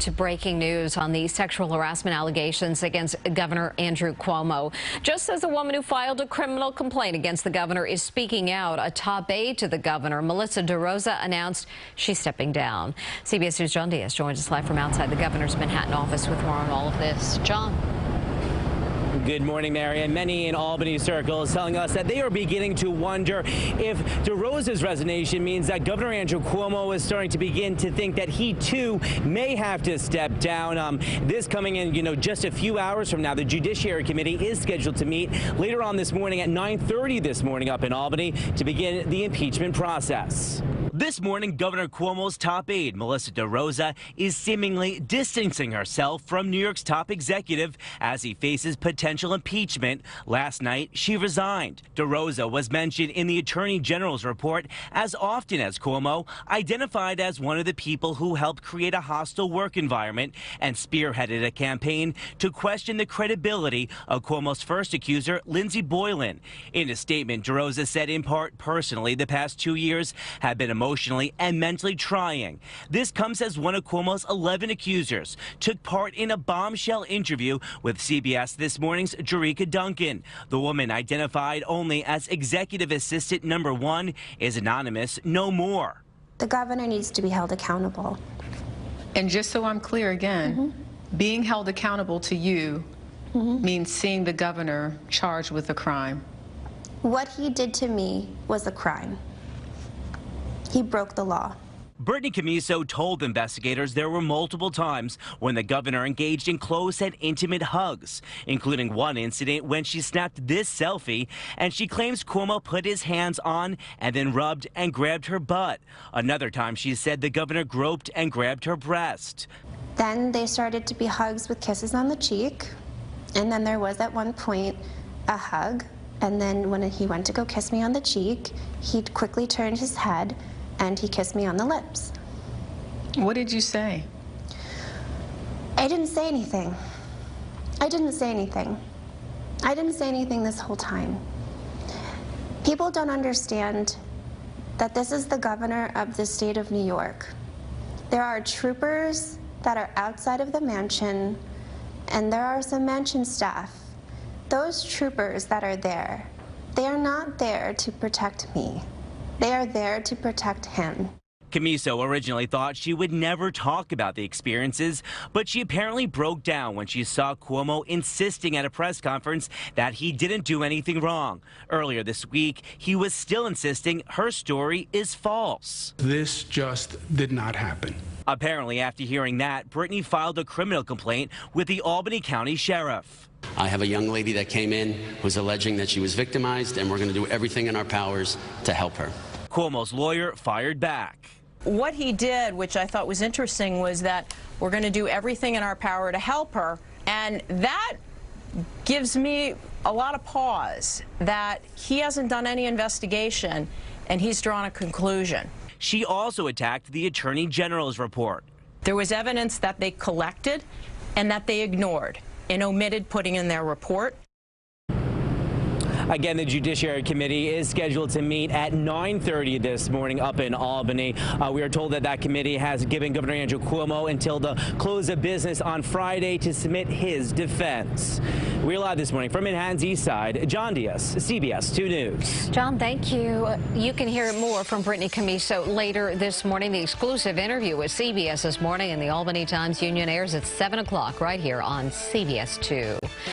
to breaking news on the sexual harassment allegations against Governor Andrew Cuomo. Just as a woman who filed a criminal complaint against the governor is speaking out, a top aide to the governor, Melissa DeRosa, announced she's stepping down. CBS News' John Diaz joins us live from outside the governor's Manhattan office with more on all of this. John. Good morning, Marian. Many in Albany circles telling us that they are beginning to wonder if DeRosa's resignation means that Governor Andrew Cuomo is starting to begin to think that he, too, may have to step down. This coming in, just a few hours from now. The Judiciary Committee is scheduled to meet later on this morning at 9:30 this morning up in Albany to begin the impeachment process. This morning, Governor Cuomo's top aide, Melissa DeRosa, is seemingly distancing herself from New York's top executive as he faces potential impeachment. Last night, she resigned. DeRosa was mentioned in the Attorney General's report as often as Cuomo, identified as one of the people who helped create a hostile work environment and spearheaded a campaign to question the credibility of Cuomo's first accuser, Lindsey Boylan. In a statement, DeRosa said in part, personally, the past 2 years have been emotionally and mentally trying. This comes as one of Cuomo's 11 accusers took part in a bombshell interview with CBS This Morning's Jericka Duncan. The woman, identified only as executive assistant number 1, is anonymous no more. The governor needs to be held accountable. And just so I'm clear again, being held accountable to you means seeing the governor charged with a crime. What he did to me was a crime. He broke the law. Brittany Commisso told investigators there were multiple times when the governor engaged in close and intimate hugs, including one incident when she snapped this selfie, and she claims Cuomo put his hands on and then rubbed and grabbed her butt. Another time she said the governor groped and grabbed her breast. Then they started to be hugs with kisses on the cheek, and then there was at one point a hug, and then when he went to go kiss me on the cheek, he quickly turned his head and he kissed me on the lips. What did you say? I didn't say anything. I didn't say anything. I didn't say anything this whole time. People don't understand that this is the governor of the state of New York. There are troopers that are outside of the mansion, and there are some mansion staff. Those troopers that are there, they are not there to protect me. They are there to protect him. Commisso originally thought she would never talk about the experiences, but she apparently broke down when she saw Cuomo insisting at a press conference that he didn't do anything wrong. Earlier this week, he was still insisting her story is false. This just did not happen. Apparently, after hearing that, Brittany filed a criminal complaint with the Albany County Sheriff. I have a young lady that came in who's alleging that she was victimized, and we're going to do everything in our powers to help her. Cuomo's lawyer fired back. What he did, which I thought was interesting, was that we're going to do everything in our power to help her. And that gives me a lot of pause that he hasn't done any investigation and he's drawn a conclusion. She also attacked the Attorney General's report. There was evidence that they collected and that they ignored and omitted putting in their report. Again, the Judiciary Committee is scheduled to meet at 9:30 this morning up in Albany. We are told that that committee has given Governor Andrew Cuomo until the close of business on Friday to submit his defense. We're live this morning from Manhattan's East Side. John Diaz, CBS 2 News. John, thank you. You can hear more from Brittany Commisso later this morning. The exclusive interview with CBS This Morning and the Albany Times Union airs at 7 o'clock right here on CBS 2.